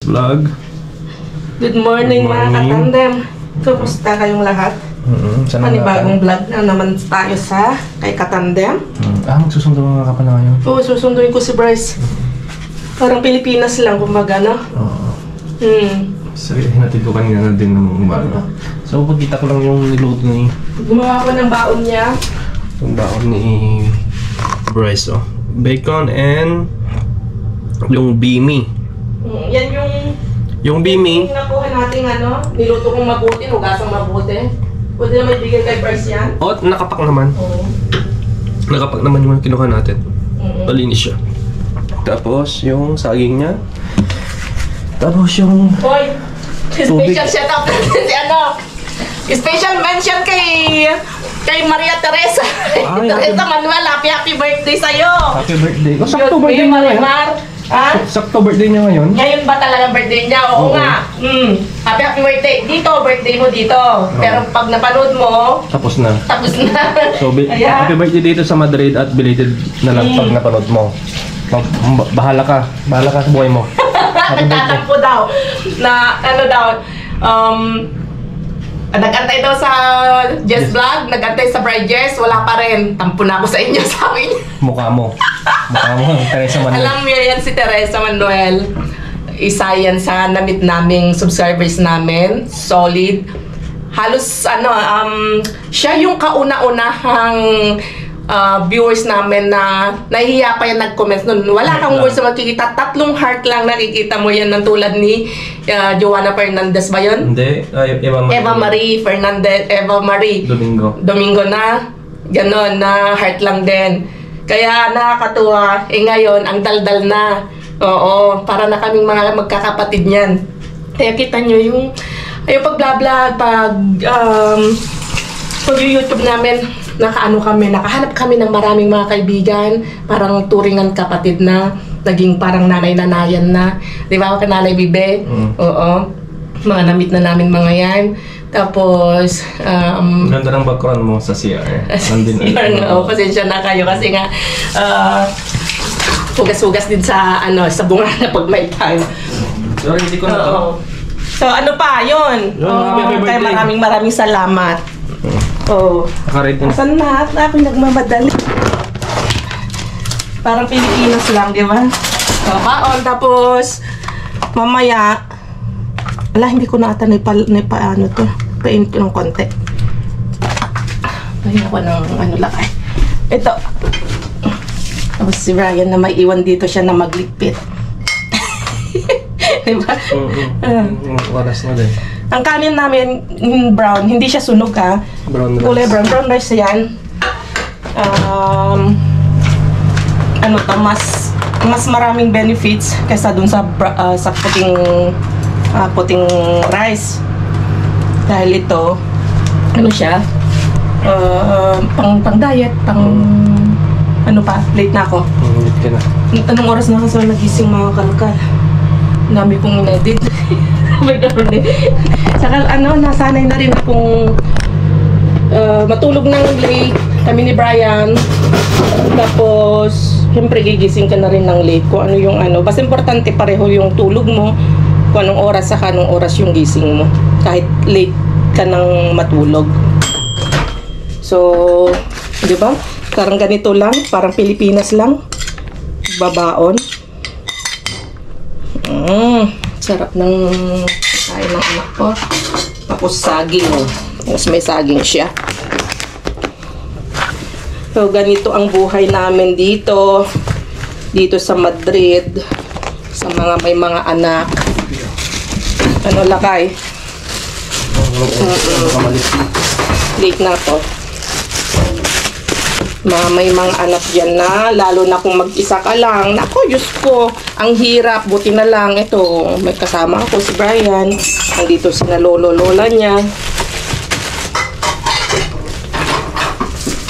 Vlog. Good morning, mga katandem. Kumusta kayong lahat? Panibagong vlog na naman tayo sa kay katandem. Magsusundo ka pa na ngayon? Oo, susunduin ko si Bryce. Parang Pilipinas lang, kumbaga, no? Oo. Sige, hinatid ko kanina na din ng umaga. So, pagkita ko lang yung niluto ni... Gumawa ko ng baon niya. Yung baon ni Bryce, oh. Bacon and yung bimi. Yan yung... Yung bimi. Yung nakuha natin, ano, niluto kong mabuti, hugasang mabuti. Pwede naman ibigay kay Bryce yan. Oh, nakapak naman. Oo. Nakapak naman yung kinuha natin. Malinis siya. Tapos, yung saging niya. Tapos yung... Hoy! Special shout out natin si ano! Special mention kay Maria Teresa. Ay, Teresa Manuel, happy birthday sa'yo! Happy birthday. Oh, sakto birthday niya ngayon. Ha? Sakto birthday niya ngayon. Ngayon ba talaga birthday niya? Oo nga. Happy birthday. Dito, birthday mo dito. Pero pag napanood mo, Tapos na. tapos na. So, happy birthday dito sa Madrid at belated na lang pag napanood mo. Bahala ka. Bahala ka sa buhay mo. Nagtatampo daw na ano daw, nag-antay daw sa Jess Vlog, nag-antay sa Bride Jess, wala pa rin. Tampo na ako sa inyo, sabi niya. Mukha mo. Mukha mo, Teresa Manuel. Alam niyo yan si Teresa Manuel. Isa yan sa namit naming subscribers namin. Solid. Halos ano, siya yung kauna-unahang viewers namin na nahihiya pa yan nag-comment nun. Wala kang words na makikita. 3 heart lang nakikita mo yan ng tulad ni Joanna Fernandez ba yun? Hindi. Eva Marie Fernandez. Eva Marie. Domingo na. Ganon na heart lang din. Kaya nakakatuwa. Ngayon, ang daldal na. Oo. Para na kaming mga magkakapatid niyan. Kaya kita nyo yung pag-vlog, pag-YouTube namin, nakahanap kami ng maraming mga kaibigan, parang turingan kapatid na, naging parang nanay-nanayan na. Di ba ako Nanay Bibe? Oo. Mga namit na namin mga yan. Tapos, ganda ng background mo sa CR. Nandun. Pasensya na kayo kasi nga, hugas-hugas din sa, sa bunga na pag may time. Sorry, hindi ko na to. So, ano pa? Yun. Kaya maraming salamat. Nakaread na. Asan na? Ako'y nagmamadali. Parang Pilipinas lang, di ba? So, baon. Tapos, mamaya, hindi ko na ata ano to. Paint ko ng konti. Pahin ako ng lakay. Ito. Tapos si Brian na may iwan dito siya na magligpit. Diba? Oras na din. Ang kanin namin, brown, hindi siya sunog ha. Brown rice. Kulay brown rice yan. Mas maraming benefits kaysa dun sa puting rice. Dahil ito, siya, pang diet, late na ako. Late ka na. Anong oras na kasi nagising mga kalkal? Ang dami kong inedit. Saka nasanay na rin akong matulog ng late kami ni Brian. Tapos, siyempre gigising ka na rin ng late kung ano yung Basta importante pareho yung tulog mo, kung anong oras saka anong oras yung gising mo. Kahit late ka nang matulog. So, di ba? Parang ganito lang, parang Pilipinas lang. Babaon. Sarap ng kain ng anak ko. Tapos saging. Tapos may saging siya. So, ganito ang buhay namin dito. Dito sa Madrid. Sa may mga anak. Lakay? Late na to. May mga anak dyan na, lalo na kung mag-isa ka lang. Naku, Diyos ko, ang hirap. Buti na lang. Ito, may kasama ako si Brian. Nandito sina lolo-lola niya.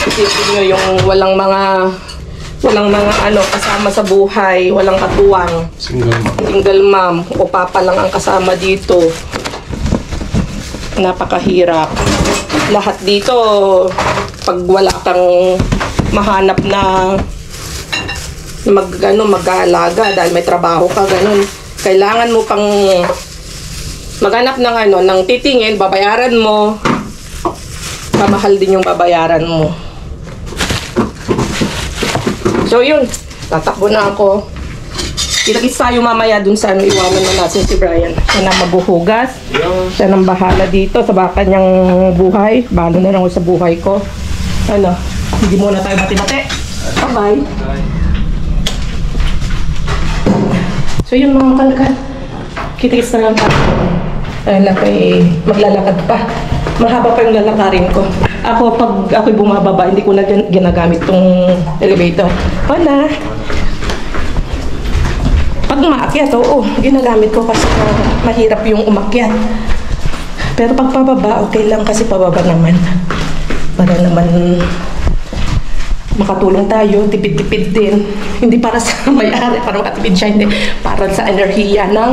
Isipin nyo yung walang mga kasama sa buhay. Walang katuwang. Single mom. O papa lang ang kasama dito. Napakahirap. Lahat dito, pag wala kang mahanap na mag-aalaga dahil may trabaho ka, ganun. kailangan mo pang maghanap ng ng titingin, babayaran mo. Mamahal din yung babayaran mo. So yun, tatakbo na ako. Kita-kits tayo mamaya dun sa iwanan na natin si Brian. Siya na maghuhugas. Siya nang bahala dito sa kanyang buhay. Balo na lang ako sa buhay ko. Hindi muna tayo bati-bati. Bye-bye. So yun mga kalkan. Kita-kits na lang tayo. Maglalakad pa. Mahaba pa yung lalakarin ko. Pag ako'y bumababa, hindi ko na ginagamit tong elevator. Wala. Pag umaakyat, oo, ginagamit ko kasi mahirap yung umakyat. Pero pag pababa, okay lang kasi pababa naman. Para naman makatulong tayo, tipid-tipid din. Hindi para sa may-ari, para makatipid siya, hindi. Para sa enerhiya ng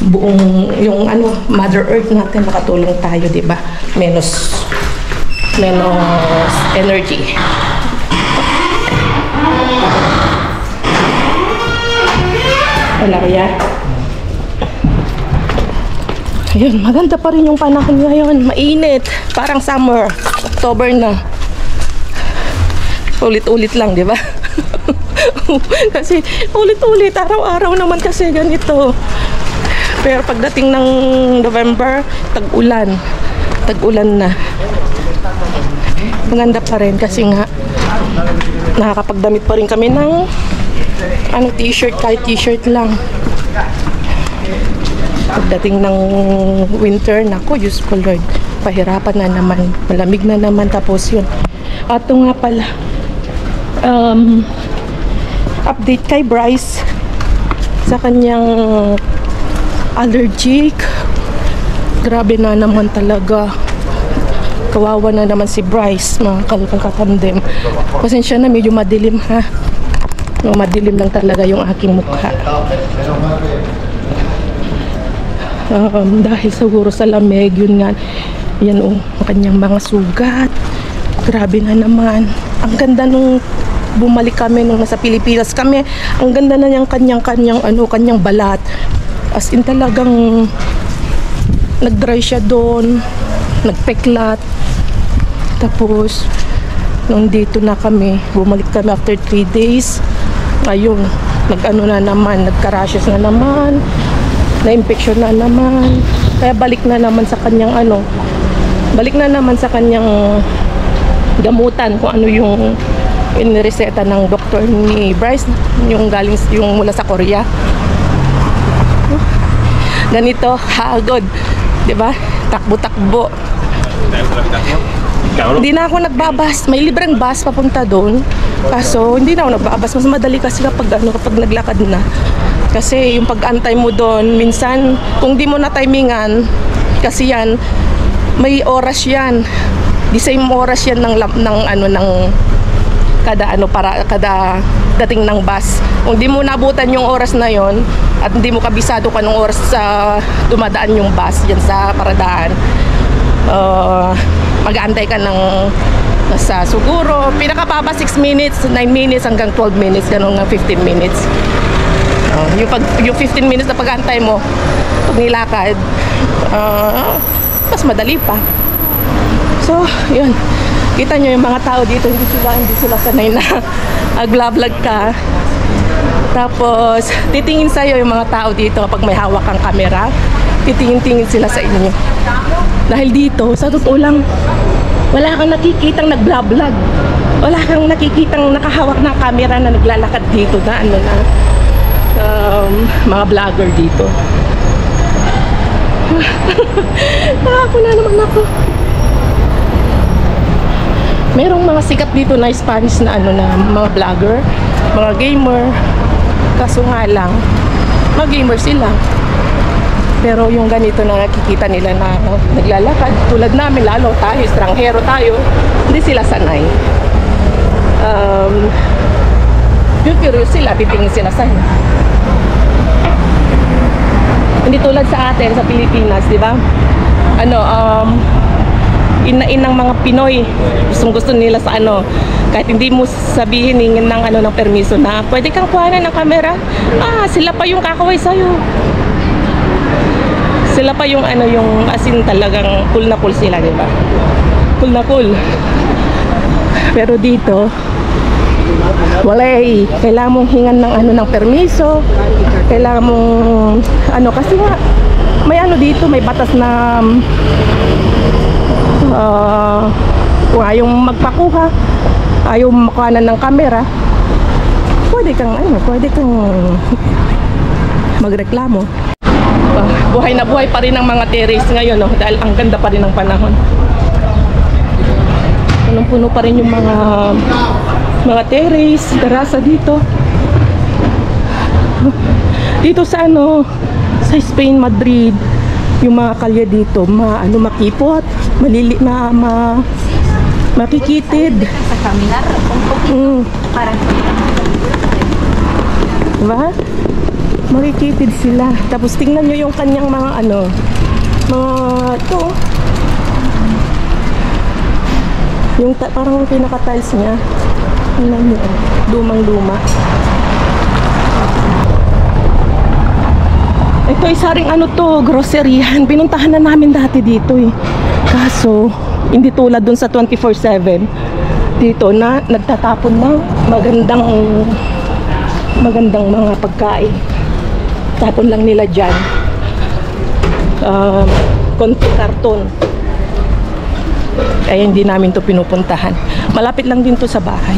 buong, yung Mother Earth natin, makatulong tayo, di ba? Menos energy. Wala kaya? Ayun, maganda pa rin yung panahon ngayon. Mainit. Parang summer. October na. Ulit-ulit lang, di ba? Kasi ulit-ulit. Araw-araw naman kasi ganito. Pero pagdating ng November, tag-ulan. Tag-ulan na. Maganda pa rin kasi nga nakakapagdamit pa rin kami ng t-shirt, kahit t-shirt lang. Pagdating ng winter, naku, Diyos ko Lord, pahirapan na naman, malamig na naman, tapos yun. Ato nga pala, update kay Bryce sa kanyang allergic. Grabe na naman talaga. Kawawa na naman si Bryce, mga kakatandem. Pasensya na, medyo madilim ha. Madilim lang talaga yung aking mukha. Dahil siguro sa lamig, yun nga. Yan ang kanyang mga sugat. Grabe na naman. Ang ganda nung bumalik kami nung nasa Pilipinas kami. Ang ganda na niyang kanyang balat. As in talagang nag-dry siya doon. Nagpeklat. Tapos nung dito na kami, bumalik kami after 3 days. Ayun, na naman, nagka-rashes na naman, na-infection na naman. Kaya balik na naman sa kanyang gamutan kung ano yung inireseta ng doktor ni Bryce, yung mula sa Korea. Ganito, hagod, 'di ba? Takbo-takbo. Hindi na ako nagbabas. May libreng bus papunta doon. Kaso hindi na ako nagbabas. Mas madali kasi kapag naglakad na. Kasi yung pag-antay mo doon, minsan kung di mo na timingan, kasi yan may oras yan. The same oras yan ng kada dating ng bus. Kung di mo nabutan yung oras na yon at hindi mo kabisado ka ng oras sa dumadaan yung bus yan sa paradaan, mag-aantay ka ng siguro pinakababa 6 minutes, 9 minutes hanggang 12 minutes, ganun nga 15 minutes. Yung 15 minutes na pag-aantay mo pag nilakad, mas madali pa. So yun, kita nyo yung mga tao dito, hindi sila sanay na agla-vlog ka. Tapos titingin sa'yo yung mga tao dito kapag may hawak kang camera, titingin-tingin sila sa inyo. Dahil dito, sa totoo lang, wala kang nakikitang nag-vlog. Wala kang nakikitang nakahawak na camera na naglalakad dito na mga vlogger dito. Ako na naman ako. Merong mga sikat dito na Spanish na mga vlogger, mga gamer. Kaso nga lang, mga gamer sila. Pero yung ganito na nakikita nila na naglalakad, tulad namin, lalo tayo, estranghero tayo, hindi sila sanay. Yung curious sila, titingin sila sa'yo. Hindi tulad sa atin, sa Pilipinas, di ba? Inain ng mga Pinoy. Gusto nila sa Kahit hindi mo sabihin hingin ng ng permiso na pwede kang kuhanan ng camera. Sila pa yung kakaway sa'yo. Sila pa yung yung asin talagang cool na cool sila, di ba? Cool na cool. Pero dito, wala eh. Kailangan mong hingan ng ng permiso. Kailangan mong kasi nga may dito, may batas na kung ayaw magpakuha, ayaw makuhanan ng camera, pwede kang magreklamo. Buhay na buhay pa rin ang mga terrace ngayon, dahil ang ganda pa rin ng panahon. Punong-puno pa rin yung mga terrace, terasa dito. Dito sa sa Spain, Madrid, yung mga kalye dito, makipot, makikitid. Sa kaminar, parang diba? Makikitid sila. Tapos tingnan nyo yung kanyang mga ito. Yung parang pinaka-tiles niya. Tingnan nyo, lumang-luma. Ito isa ring groceryhan. Pinuntahan na namin dati dito eh. Kaso, hindi tulad dun sa 24/7. Dito na nagtatapon ng magandang mga pagkain. Tapon lang nila dyan. Konti karton. Kaya hindi namin to pinupuntahan. Malapit lang din to sa bahay.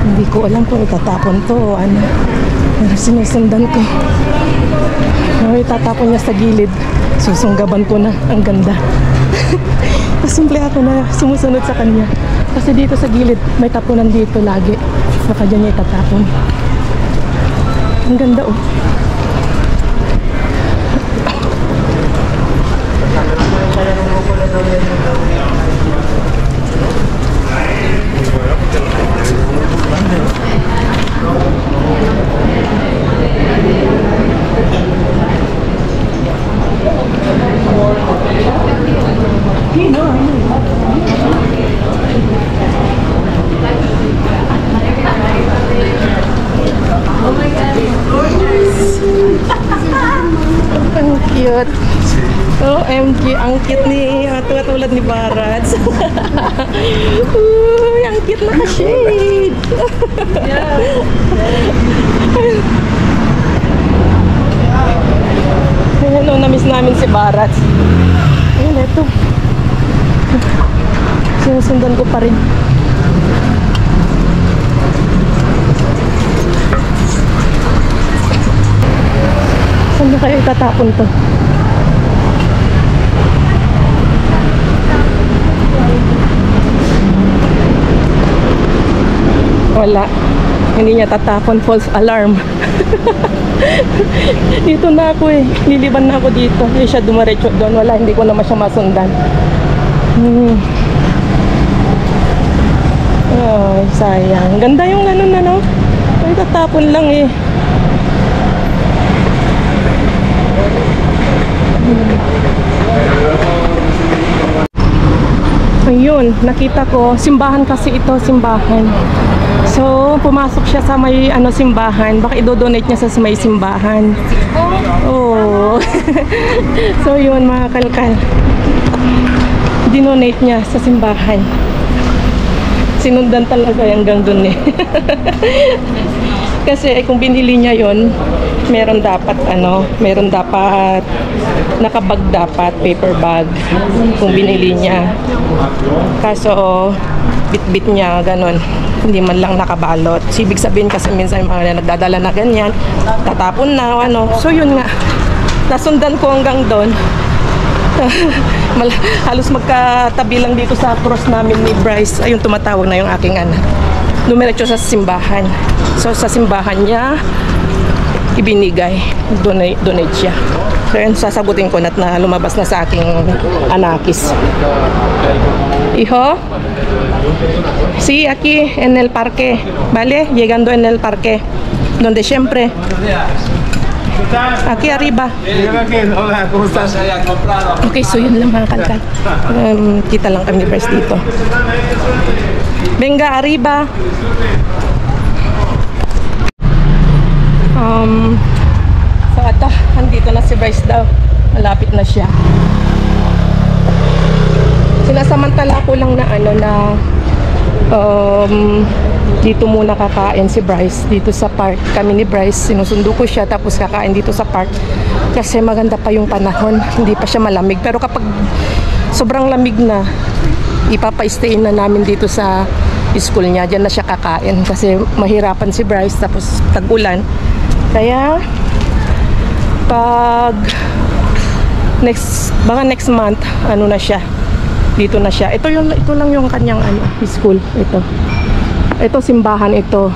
Hindi ko alam kung itatapon to o pero sinusundan ko. Itatapon niya sa gilid. Susunggaban ko na. Ang ganda. Simple ako na sumusunod sa kanya. Kasi dito sa gilid, may tapunan dito lagi. Baka dyan niya itatapon. Ang ganda oh. Ang cute. OMG, ang cute ni tulad ni Barats. Uy, ang cute na ka-shade. Ayan, na-miss namin si Barats. Ayan, ito. Sinusundan ko pa rin. Saan na kayo itatapon to? Wala. Hindi niya tatapon. False alarm. Dito na ako eh. Liliban na ako dito. Hindi siya dumaretso doon. Wala. Hindi ko naman siya masundan. Ay, sayang. Ganda yung Ay, tatapon lang eh. Ayun, nakita ko, simbahan kasi ito, simbahan. So, pumasok siya sa may simbahan. Baka i-donate niya sa may simbahan. Oh. So, yun mga kalkal. Dinonate niya sa simbahan. Sinundan talaga hanggang dun eh. Kasi kung binili niya yon, meron dapat nakabag dapat, paper bag kung binili niya. Kaso bit-bit niya ganon, hindi man lang nakabalot. So, ibig sabihin kasi minsan mga nagdadala na ganyan, tatapon na So yun nga, nasundan ko hanggang doon. Halos magkatabi lang dito sa cross namin ni Bryce. Ayun, tumatawag na yung aking anak. Dumiretso sa simbahan. So sa simbahan niya ibinigay. Donate siya. So yun, sasagutin ko na lumabas na sa aking anakis. Hijo, sí, aquí en el parque, ¿vale? Llegando en el parque, donde siempre. Aquí arriba. Hola, ¿cómo estás? Okay, so yun lang mga kalkal. Kita lang kami ni Bryce dito. Venga, arriba. So ata, andito na si Bryce daw. Malapit na siya. Sinasamantala ko lang na dito muna kakain si Bryce dito sa park. Kami ni Bryce, sinusundo ko siya tapos kakain dito sa park kasi maganda pa yung panahon, hindi pa siya malamig. Pero kapag sobrang lamig na, ipapa-stayin na namin dito sa school niya. Diyan na siya kakain kasi mahirapan si Bryce tapos tag-ulan. Kaya pag baka next month na siya, dito na siya. Ito lang yung kanyang school. Ito simbahan ito.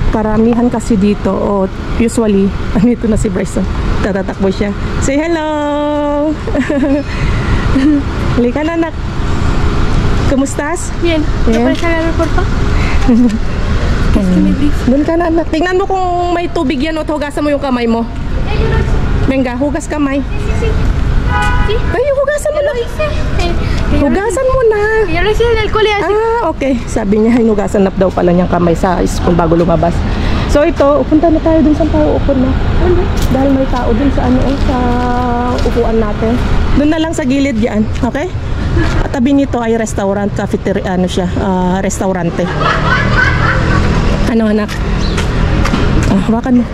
Karamihan kasi dito, usually andito na si Bryce. Tatatakbo siya. Say hello. Halika na, anak. Kamustas? Bien. ¿Te puedes agarrar, por favor? Es que me brief. Doon ka na, anak. Tingnan mo kung may tubig yan o hugasan mo yung kamay mo. Venga, hugas kamay. Sí. Sí. Ay, hugasan mo Ya na. lo hice. Hugasan mo na. Ya lo hice en el cole así. Okay. Sabi niya, hinugasan na daw pala niyang kamay sa school bago lumabas. So ito, punta na tayo dun sa tao upo na. Dahil may tao dun sa sa upuan natin. Dun na lang sa gilid yan, okay? At tabi nito ay restaurant, cafeteria, restaurante. Ano anak? Hawakan mo.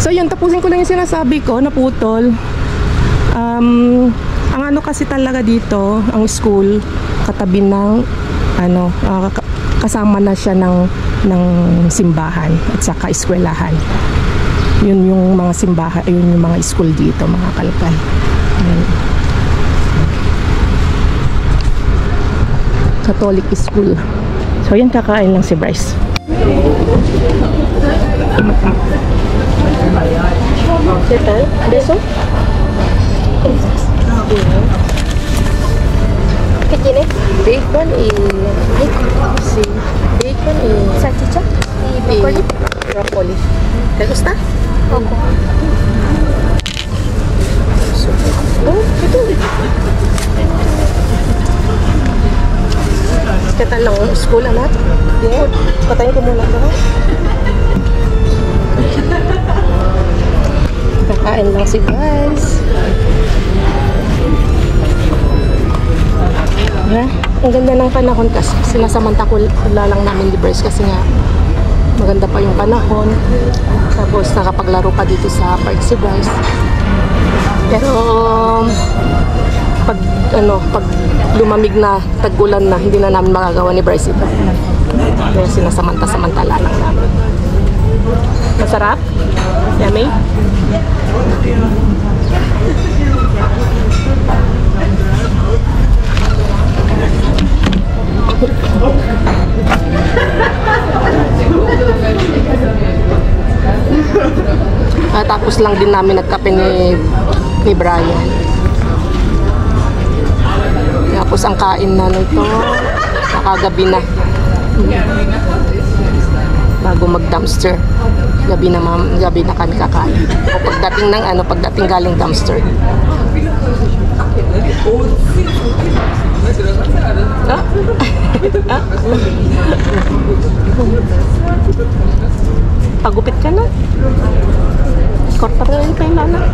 So yun, tapusin ko lang yung sinasabi ko, naputol. Ang kasi talaga dito, ang school, katabi ng kasama na siya ng simbahan at saka eskwelahan. Yun yung mga simbahan, yun yung mga school dito, mga kalkal. Catholic school. So yan, kakain lang si Bryce. ¿Qué tal? ¿Beso? ¿Qué tiene? Bacon y... Sí, bacon y... Salchicha y brócoli. Broccoli. ¿Te gusta? Poco. Ito. ¿Qué tal ang school, anak? Yeah. Patayin ko muna ito. Kakain lang si guys. Yeah. Ang ganda ng panahon kasi sinasamanta ko lang namin ni Bryce kasi nga maganda pa yung panahon. Tapos nakapaglaro pa dito sa park si Bryce. Pero pag lumamig na, tag-ulan na, hindi na namin magagawa ni Bryce ito. Kaya sinasamanta-samantala lang namin. Masarap? Yummy? Tapos lang din namin nagkape ni Brian. Tapos ang kain na nito nakagabi na bago mag-dumpster. Gabi na kami kakain. O pagdating galing dumpster. Pagupit ka na. Corporate kayo na anak.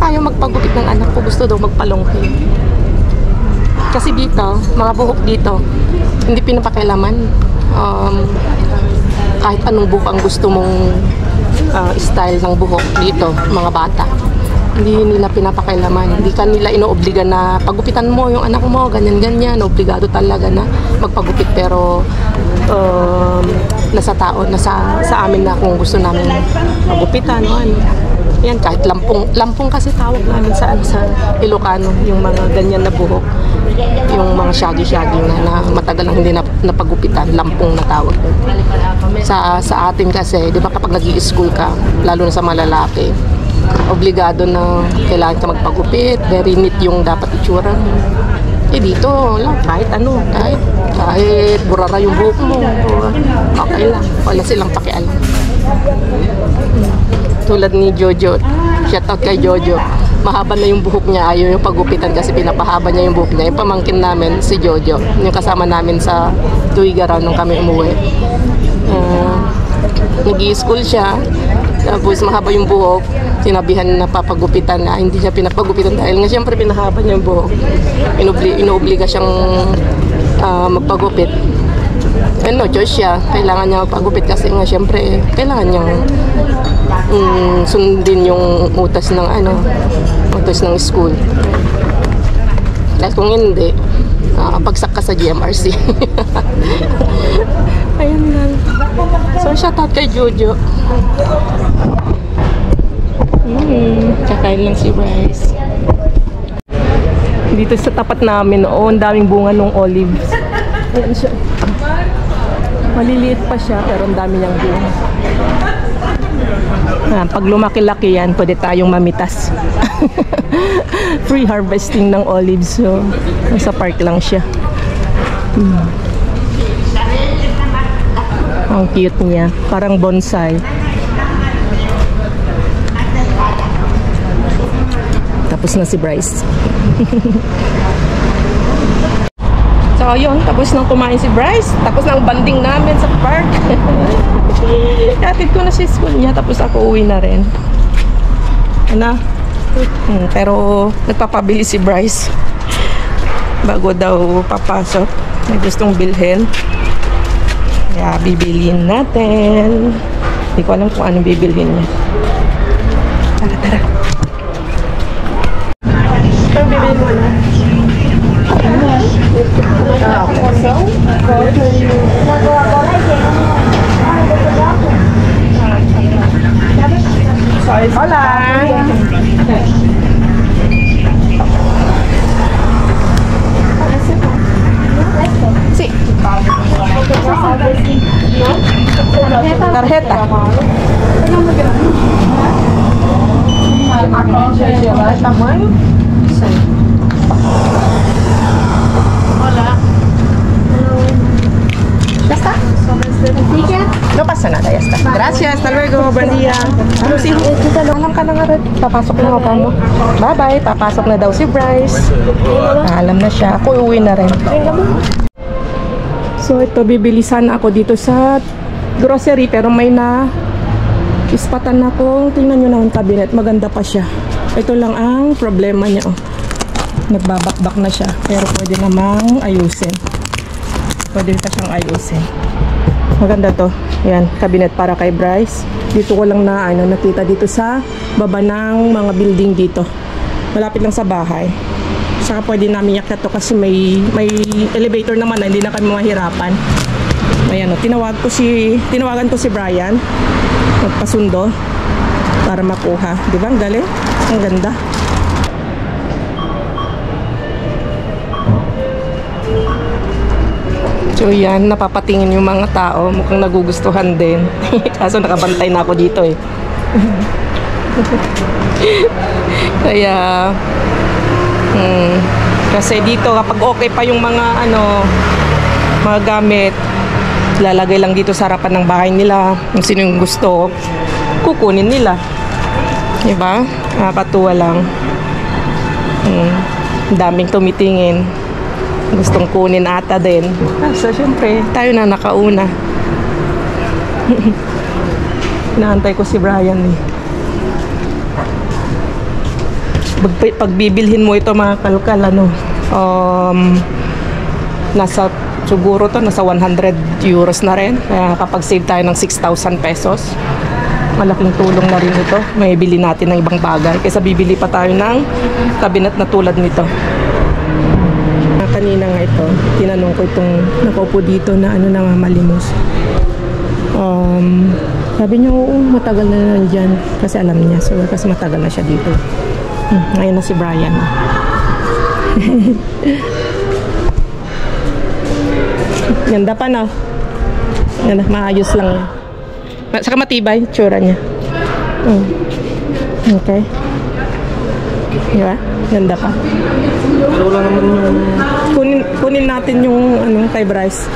Ayaw magpagupit ng anak ko. Gusto daw magpalonghe. Kasi dito, mga buhok dito, hindi pinapakialaman. Kahit anong buhok ang gusto mong style ng buhok dito, mga bata. Hindi nila pinapakailaman. Hindi ka nila inoobliga na pagupitan mo yung anak mo, ganyan-ganyan. Obligado talaga na magpagupit. Pero nasa tao, nasa amin na kung gusto namin magupitan. Yan, kahit lampong kasi tawag namin sa Ilocano, yung mga ganyan na buhok. yung mga shaggy-shaggy na matagal nang hindi napagupitan, lampong na tawag doon. Sa atin kasi, di ba kapag nag-i-school ka, lalo na sa malalaki, obligado na kailangan ka magpagupit, very neat yung dapat itsura mo. Eh dito, wala, kahit ano, kahit burara yung buhok mo, okay lang, wala silang pakialam. Tulad ni Jojo, shout out kay Jojo, mahaba na yung buhok niya, ayaw yung pagupitan kasi pinapahaba niya yung buhok niya. Yung pamangkin namin, si Jojo, yung kasama namin sa Tuigaraw nung kami umuwi. Nag-i-school siya, tapos mahaba yung buhok, sinabihan na papagupitan na hindi siya pinapagupitan dahil nga siyempre pinahaba niya yung buhok. Inuobliga siyang magpagupit. No choice siya, kailangan niya magpagupit kasi nga siyempre kailangan niyang sundin yung utas ng school. Dahil kung hindi, pagsak ka sa GMRC. Ayun lang. So, shout out kay Jojo. Kakain lang si Bryce. Dito sa tapat namin, ang daming bunga ng olives. Ayan siya. Maliliit pa siya, pero ang dami niyang bunga. Pag lumaki-laki yan, pwede tayong mamitas. Free harvesting ng olives. So, nasa park lang siya. Ang cute niya. Parang bonsai. Tapos na si Bryce. So, yun. Tapos nang kumain si Bryce. Tapos nang banding namin sa park. Hatid ko na si school niya. Tapos ako uwi na rin. Ano? Pero nagpapabili si Bryce. Bago daw papasok. May gustong bilhin. Kaya bibiliin natin. Hindi ko alam kung anong bibilhin niya. Tara, tara. Anong bibilhin mo na? Hola! Sí. Tarjeta. Hola. ¿Ya está? No pasa nada, ya está. Gracias, hasta luego, buen día. Ano si alam ka na nga rin. Papasok na ako mo. Bye-bye, papasok na daw si Bryce. Alam na siya. Ako uwi na rin. So ito, bibili sana ako dito sa grocery pero may na ispatan ako. Tingnan nyo na ang cabinet, maganda pa siya. Ito lang ang problema niya. Nagbabakbak na siya pero pwede namang ayusin. Pwede pa siyang ayusin. Maganda to. Yan, cabinet para kay Bryce. Dito ko lang na nakita dito sa baba ng mga building dito. Malapit lang sa bahay. Saka pwede namin yakyat to kasi may elevator naman na hindi na kami mahirapan. Ayan, tinawagan ko si Brian magpasundo para makuha. Di ba? Ang galing? Ang ganda. So yan, napapatingin yung mga tao. Mukhang nagugustuhan din. Kaso nakabantay na ako dito eh. Kaya kasi dito kapag okay pa yung mga mga gamit, lalagay lang dito sa harapan ng bahay nila. Kung sino yung gusto, kukunin nila. Diba? Patuwa lang. Daming tumitingin. Gustong kunin ata din. So syempre, tayo na nakauna. Inaantay ko si Brian eh. Pag bibilhin mo ito mga kalkal, siguro to nasa 100 euros na rin. Kaya kapag save tayo ng 6,000 pesos, malaking tulong na rin ito. May bili natin ng ibang bagay kaysa bibili pa tayo ng cabinet na tulad nito. Kanina nga ito, tinanong ko itong nakaupo dito na namamalimos. Sabi niya, oo, matagal na nandyan. Kasi alam niya, so kasi matagal na siya dito. Ngayon na si Brian. Ganda pa na. Ganda, maayos lang yan. Saka matibay, tsura niya. Okay. Diba? Ganda pa. Pero wala naman yung... Kunin natin yung ano, kay Bryce.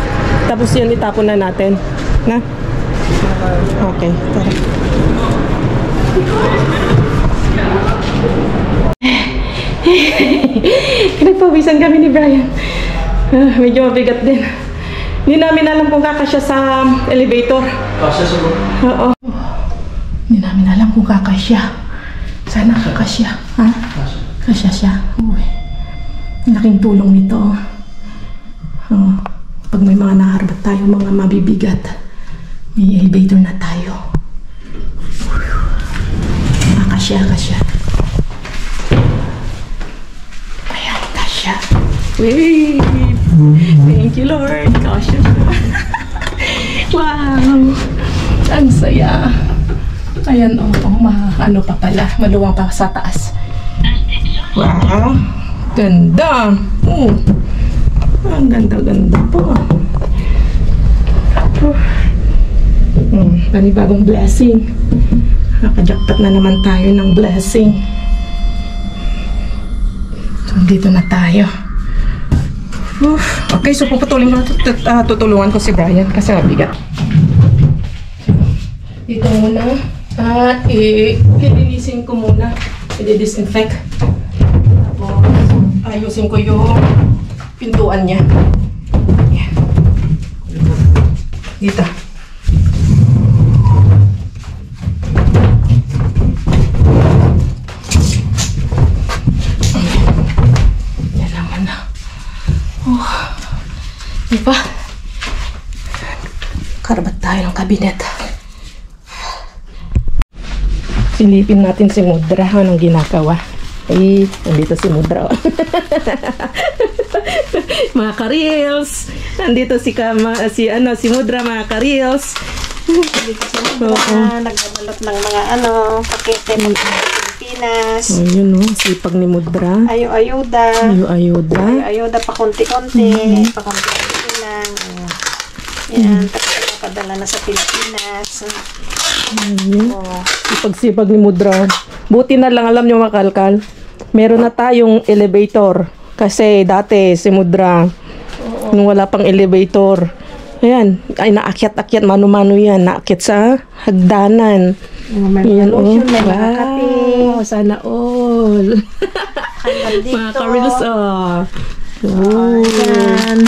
Tapos yan itapon na natin. Na? Okay, tara. Nagpawisan kami ni Brian. Medyo mabigat din. Hindi namin alam kung kakasya sa elevator. Kasya siguro. Oo. Hindi namin alam kung kakasya. Sana kakasya. Ha? Kasya siya. Uy. Laking tulong nito. Pag may mga naharbat tayo, mga mabibigat, may elevator na tayo. Kasya. Ayan, kasya. Wait! Thank you, Lord. Kasya siya. Wow! Ang saya. Ayan, ano pa pala. Maluwang pa sa taas. Wow! Ganda! Ang ganda-ganda po. Panibagong blessing. Nakajakpat na naman tayo ng blessing. So, dito na tayo. Okay, so puputulin ko, tutulungan ko si Brian kasi mabigat. Dito muna. At ilinisin ko muna. I-disinfect. Tapos, ayusin ko yung pintuan niya. Ayan. Dito. Yan naman na. Diba? Karabat tayo ng kabinet. Silipin natin si Mudra. Anong ginagawa? Ay, nandito si Mudra. Mga ka-reels. Nandito si Mudra, mga ka-reels. Dito si Mudra, nagbabalot ng mga pakete ng Pilipinas. Ayun sipag ni Mudra. Ayuda. Ayuda pa konti-konti. Pa konti-konti lang. Yan, tapos padala na sa Pilipinas. Sipag-sipag ni Mudra. Buti na lang, alam nyo makalkal, meron na tayong elevator. Kasi dati si Mudra, nung wala pang elevator, ayan, ay naakyat-akyat, mano-mano yan, naakyat sa hagdanan. Ayan, wow, sana all. Mga ka-reels, Yan.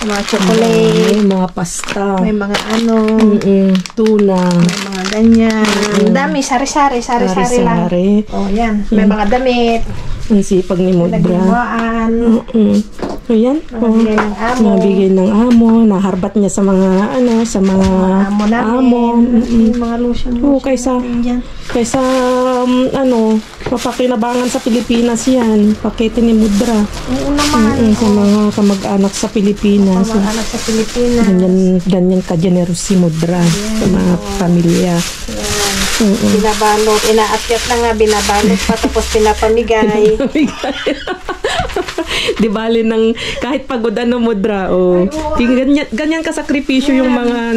Mga chocolate. Mga pasta. May mga tuna. May mga ganyan. Dami, sari-sari lang. Yan. May mga damit. Ang sipag ni Mudra. Naghiwaan. Ayan. Nabigay ng amo. Nabigay ng amo. Naharbat niya sa mga amo namin. Mga lotion. Kaysa mapakinabangan sa Pilipinas yan. Pakete ni Mudra. Oo naman. Sa mga kamag-anak sa Pilipinas. Kamag-anak sa Pilipinas. Ganyan ka-generous si Mudra sa mga pamilya. Binabalot. Inaakyat na nga, binabalot pa tapos pinapamigay. Di bali ng kahit pagod Mudra. Ganyan kasakripisyo yung mga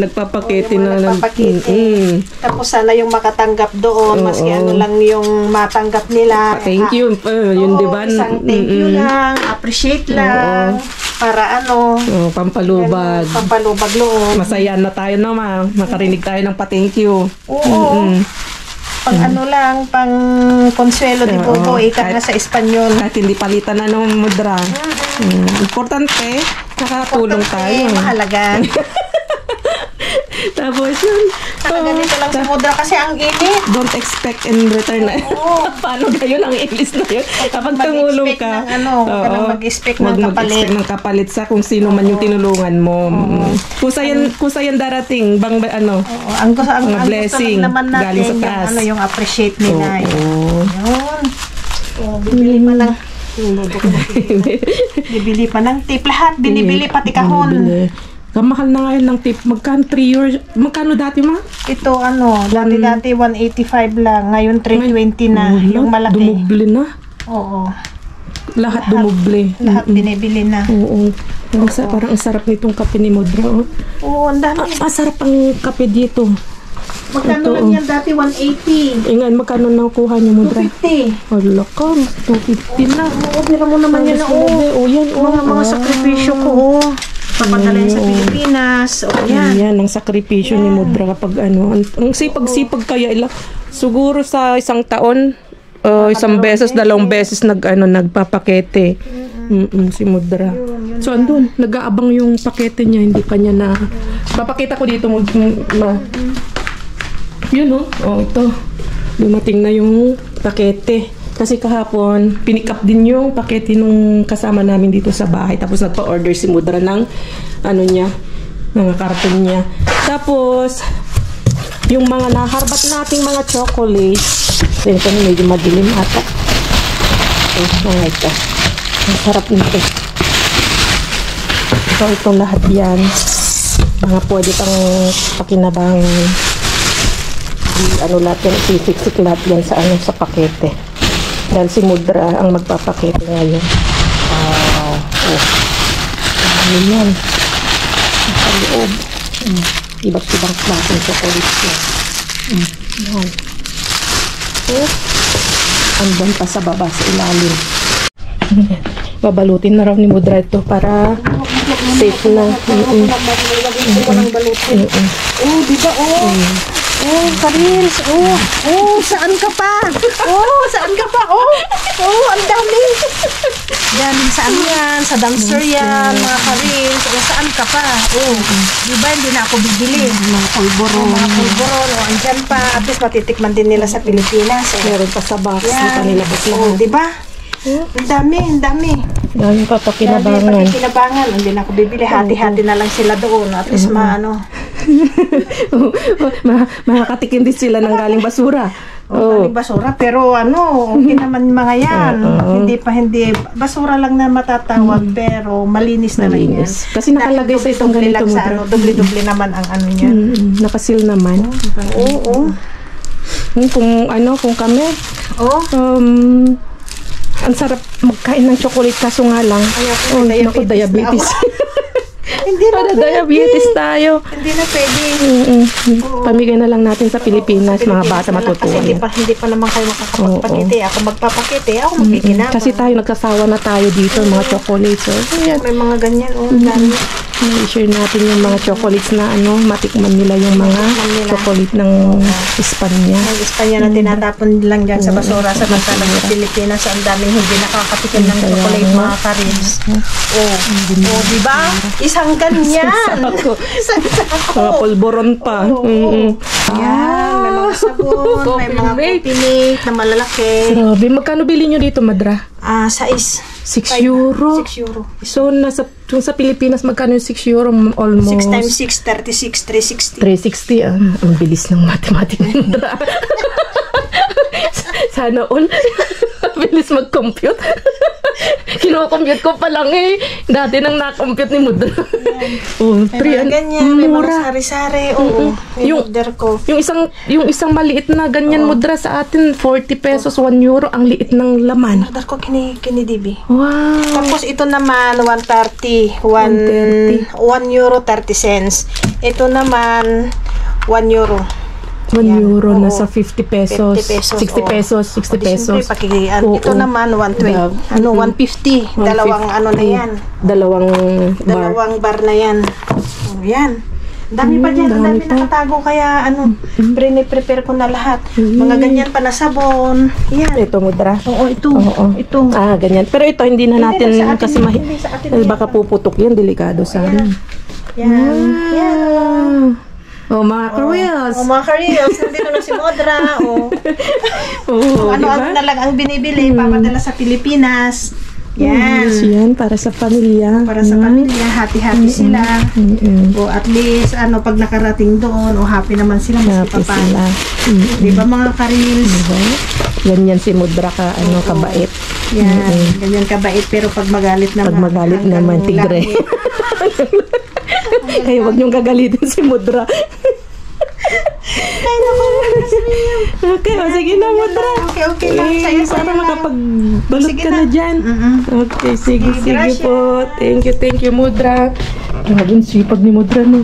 nagpapakete na nagpapakete. Tapos sana yung makatanggap doon, maski lang yung matanggap nila. Thank you. Yun, di ba? Isang thank you lang, appreciate lang. Para pampalubag loob. Masaya na tayo makarinig tayo ng pa-thank you. Pang pang konsuelo di Bobo, ika na sa Espanyol. Kahit hindi palitan na ng Mudra. Importante, nakatulong tayo. Mahalaga. Tapos yun. Ganito lang sa Mudra kasi ang init. Don't expect in return na. Paano gayon ang English na yun? Kapag tumulong ka, mag-expect ng kapalit. Mag-expect ng kapalit sa kung sino man yung tinulungan mo. Kusa yan darating. Ang blessing naman natin galing sa taas. Yung appreciate nila. Yun. Bibili pa lang. Bibili pa ng tip. Lahat binibili pati kahon. Kamahal na ngayon ng tip. Magkano 3 years? Magkano dati Ito dati 185 lang. Ngayon 320 na. Yung malaki. Dumuble na. Oo. Lahat dumuble. Lahat binibili na. Oo. Parang ang sarap nitong kape ni Mudra. Oh. Oo, ang dami. Sarap ang kape dito. Magkano lang yan dati? 180. Ingan, magkano nakuha niyo, Mudra? 250. Wala ka, 250 na. Oo, pira mo naman yan. Oo. Yan, Mga sakripisyo ko. Papadala yan sa Pilipinas. O, yan. Yan, ang sakripisyo ni Mudra kapag ano. Ang sipag-sipag kaya siguro sa isang taon, isang beses, dalawang beses nagpapakete. Si Mudra. So, andun, nag-aabang yung pakete niya. Hindi pa niya na... Papakita ko dito, Yun, ito. Dumating na yung pakete. Kasi kahapon, pinick up din yung pakete nung kasama namin dito sa bahay. Tapos nagpa-order si Mudra ng mga karton niya. Tapos, yung mga naharbat nating mga chocolate. Ito na medyo madilim ata. Ito. Ang sarap nito. So, itong lahat yan. Mga pwede pang pakinabangan. Lahat yan, isiksik lahat yan sa pakete. Dahil si Mudra ang magpapakete ngayon. Yan. Sa loob. Iba't-ibang klaseng chocolate yan. Yan. Andun pa sa baba, sa ilalim. Babalutin na raw ni Mudra ito para safe na. Diba? Karils. Saan ka pa? Ang dami. Saan yan? Sa dumpster yan, mga Karils. Saan ka pa? Diba, hindi na ako bibili. Mga pulboron. Andyan pa. At least matitikman din nila sa Pilipinas. Meron pa sa box. Nakanilabas na. Diba? Ang dami. Dami pa pakinabangan. Hindi na ako bibili. Hati-hati na lang sila doon. At least makakatikim din sila ng galing basura. Galing basura, pero okay naman mga yan. Hindi basura lang na matatawag, pero malinis na lang yan. Kasi nakalagay sa isang ganito mo. Doble-doble naman ang niyan. Nakasil naman. Oo. Kung kami, ang sarap magkain ng chocolate kaso nga lang. Naku, diabetes. Hindi na diabetes tayo. Hindi na pwede. Pamigay na lang natin sa Pilipinas, mga bata matutuwa. Kasi hindi pa naman kayo makakapagpakite. Ako magpapakite, ako magkikinabang. Kasi tayo, nagsasawa na tayo dito, mga chocolates. May mga ganyan. I-share natin yung mga chocolates na matikman nila yung mga chocolate ng Espanya. Ang Espanya na tinatapon lang dyan sa basura sa bansalang sa Pilipinas. Ang daming hindi nakakatikim ng chocolate, mga Karils. Diba? Isang ganyan. Isang sako. Mga pulboron pa. Yan, may mga sabon, may mga coffee na malalaki. Grabe, magkano bili nyo dito, Madra? 6 euro. 6 euro. So, sa Pilipinas, magkano yung 6 euro? Almost 6 times 6, 36, 360. 360. Ang bilis ng mathematics ni Madra. Sana all. Bilis mag-compute. Kino-compute ko pa lang Dati nang na-compute ni Mudra. Ganyan, may mga sari-sari. Yung order ko. Yung isang maliit na ganyan Mudra sa atin, 40 pesos, 1 euro, ang liit ng laman. Order ko kinidibi. Wow. Tapos ito naman, 130. 1 euro 30 cents. Ito naman, 1 euro. 1 euro na sa 50 pesos. 60 pesos. 60 pesos. Ito naman 120. 150. Dalawang na yan. Dalawang bar na yan. Yan. Dami pa dyan. Dami nakatago. Kaya prepare ko na lahat. Mga ganyan pa na sabon. Yan. Ito, Mudra. Ito. Ganyan. Pero ito hindi na natin kasi baka puputok yan. Delikado sa amin. Yan. Mga Karils. Mga Karils. Nandito na si Mudra. Ano na lang ang binibili. Papadala sa Pilipinas. Yan. Yan, para sa pamilya. Para sa pamilya. Hati-hati sila. At least, pag nakarating doon, happy naman sila. Happy sila. Diba mga Karils? Ganyan si Mudra kabait. Yan. Ganyan kabait. Pero pag magalit naman, tigre. Kaya wag niyong gagalitin si Mudra. Ay, naku, Okay, sige na, Mudra. Okay lang. Saya Para makapagbalot Sige ka na. na dyan. Okay, sige Gracias. po. Thank you, Mudra. Grabe, sipag ni Mudra, no?